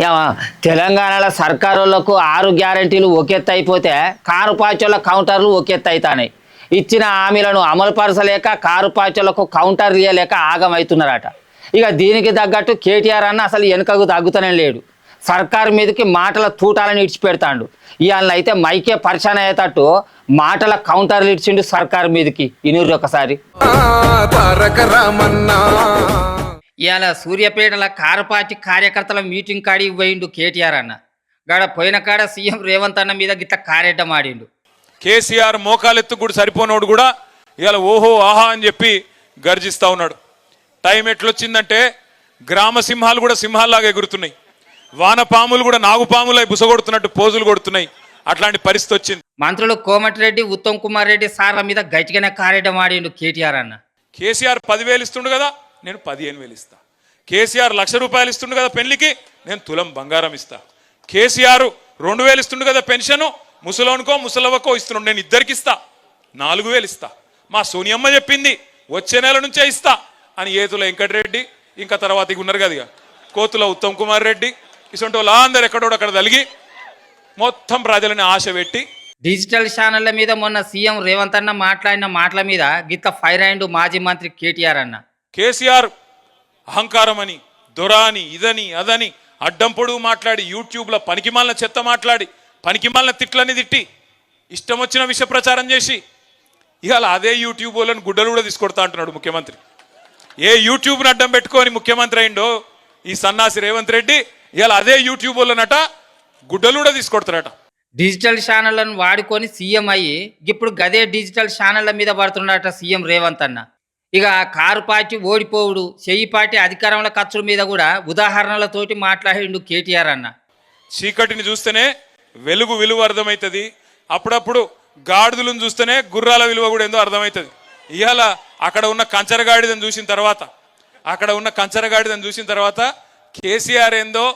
Yeah, తెలంగాణలో సర్కారులకు 6 గ్యారెంటీలు ఒకెత్త అయిపోతే కారు పాచోళ్ళ కౌంటర్లు ఒకెత్త అవుతాయి. ఇచ్చిన హామీలను అమలుపరచలేక కారు పాచోళ్లకు కౌంటర్ ఇయ్యలేక ఆగమవుతున్నారట. ఇక దీనికి తగ్గట్టు కేటీఆర్ అన్న అసలు వెనుకకు తగ్గుతూనే లేడు. సర్కారు మీదకి మాటల తూటాలను ఇడిచిపెడతాడు. ఇవాళ అయితే మైకే పరిశాన్ అయ్యేటట్టు మాటల కౌంటర్లు ఇచ్చిండు సర్కారు మీదకి. ఇనూరు ఒకసారి ఇవాళ సూర్యాపేటల కారు పార్టీ కార్యకర్తల మీటింగ్ కాడికి పోయిండు కేటీఆర్ అన్న. గాడ పోయిన కాడ సీఎం రేవంత్ అన్న మీద గిట్ట కారెడ్డం ఆడిండు. కేసీఆర్ మోకాలెత్తు కూడా సరిపోనోడు కూడా ఇవాళ ఓహో ఆహా అని చెప్పి గర్జిస్తా ఉన్నాడు. టైం ఎట్లొచ్చిందంటే గ్రామ సింహాలు కూడా సింహాల్లాగా ఎగురుతున్నాయి, వానపాములు కూడా నాగుపాములై బుసగొడుతున్నట్టు పోజులు కొడుతున్నాయి. అట్లాంటి పరిస్థితి వచ్చింది. మంత్రులు కోమటిరెడ్డి, ఉత్తమ్ కుమార్ రెడ్డి సార్ల మీద గట్టిగానే కారెడ్డం ఆడిండు కేటీఆర్ అన్న. కేసీఆర్ 10,000 ఇస్తుండు కదా, నేను 15,000 ఇస్తా. కేసీఆర్ ₹1,00,000 ఇస్తుండు కదా పెళ్లికి, నేను తులం బంగారం ఇస్తా. కేసీఆర్ 2,000 ఇస్తుండు కదా పెన్షను, ముసలోనికో ముసలవ్వకో ఇస్తున్నాడు, నేను ఇద్దరికి ఇస్తా. 4,000 ఇస్తా. మా సోనియమ్మ చెప్పింది వచ్చే నెల నుంచే ఇస్తా అని. ఏతుల వెంకటరెడ్డి ఇంకా తర్వాత ఉన్నారు కదా కోతుల ఉత్తమ్ కుమార్ రెడ్డి ఇటువంటి వాళ్ళు అందరు ఎక్కడోడు అక్కడ తలిగి మొత్తం ప్రజలని ఆశ పెట్టి డిజిటల్ ఛానళ్ల మీద మొన్న సీఎం రేవంత్ అన్న మాట్లాడిన మాటల మీద గిత్త ఫైర్ అయిండు మాజీ మంత్రి కేటీఆర్ అన్న. కేసీఆర్ అహంకారం అని, దొర అని, ఇదని అదని అడ్డం పొడుగు మాట్లాడి, యూట్యూబ్లో పనికిమాలిన చెత్త మాట్లాడి, పనికిమాలిన తిట్లని తిట్టి, ఇష్టం వచ్చిన విష ప్రచారం చేసి ఇవాళ అదే యూట్యూబ్ వాళ్ళని గుడ్డలు కూడా తీసుకొడతా అంటున్నాడు ముఖ్యమంత్రి. ఏ యూట్యూబ్ని అడ్డం పెట్టుకొని ముఖ్యమంత్రి అయిండో ఈ సన్నాసి రేవంత్ రెడ్డి, ఇవాళ అదే యూట్యూబ్ వాళ్ళనట గుడ్డలు కూడా తీసుకొడతారట. డిజిటల్ ఛానళ్లను వాడుకొని సీఎం అయ్యి ఇప్పుడు గదే డిజిటల్ ఛానళ్ల మీద పడుతున్నాడట సీఎం రేవంత్ అన్న. ఇక కారు పార్టీ ఓడిపోవుడు, చెయ్యి పార్టీ అధికారంలో ఖర్చుల మీద కూడా ఉదాహరణలతోటి మాట్లాడిండు కేటీఆర్ అన్న. చీకటిని చూస్తేనే వెలుగు విలువ అర్థమవుతుంది, అప్పుడప్పుడు గాడిదలను చూస్తేనే గుర్రాల విలువ కూడా ఏందో అర్థమవుతుంది. ఇవాళ అక్కడ ఉన్న కంచరగాడిదని చూసిన తర్వాత కేసీఆర్ ఏందో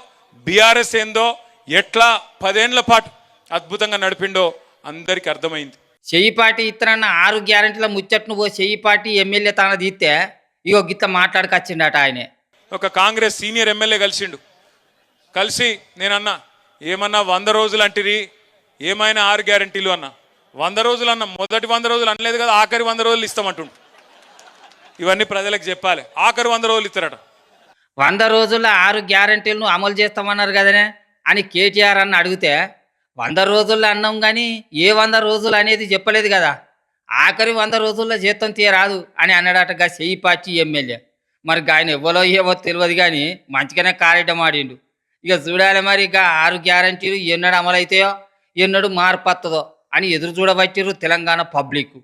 బీఆర్ఎస్ ఏందో ఎట్లా 10 ఏళ్ల పాటు అద్భుతంగా నడిపిండో అందరికి అర్థమైంది. చెయ్యి పార్టీ ఇతరన్న 6 గ్యారెంటీల ముచ్చట్ను ఓ చెయ్యి పార్టీ ఎమ్మెల్యే తన తీస్తే ఇగో గిత్త మాట్లాడుకొచ్చిండట ఆయనే. ఒక కాంగ్రెస్ సీనియర్ ఎమ్మెల్యే కలిసి నేనన్నా ఏమన్నా 100 రోజులు అంటిరి, ఏమైనా 6 గ్యారెంటీలు అన్నా. 100 రోజులు అన్న, మొదటి 100 రోజులు అనలేదు కదా, ఆఖరి 100 రోజులు ఇస్తామంటుండు. ఇవన్నీ ప్రజలకు చెప్పాలి. ఆఖరి 100 రోజులు ఇస్తారట. 100 రోజుల్లో 6 గ్యారెంటీలను అమలు చేస్తామన్నారు కదనే అని కేటీఆర్ అన్న అడిగితే 100 రోజుల్లో అన్నాం కానీ ఏ 100 రోజులు అనేది చెప్పలేదు కదా, ఆఖరి 100 రోజుల్లో జీతం తీయరాదు అని అన్నాడటగా చెయ్యి పార్టీ ఎమ్మెల్యే. మరి ఆయన ఎవ్వలో ఏమో తెలియదు కానీ మంచిగానే కారెడ్డం ఆడిండు. ఇక చూడాలి మరి ఇక 6 గ్యారెంటీలు ఎన్నడు అమలవుతాయో ఎన్నడు మార్పత్తదో అని ఎదురు చూడబట్టిరు తెలంగాణ పబ్లిక్.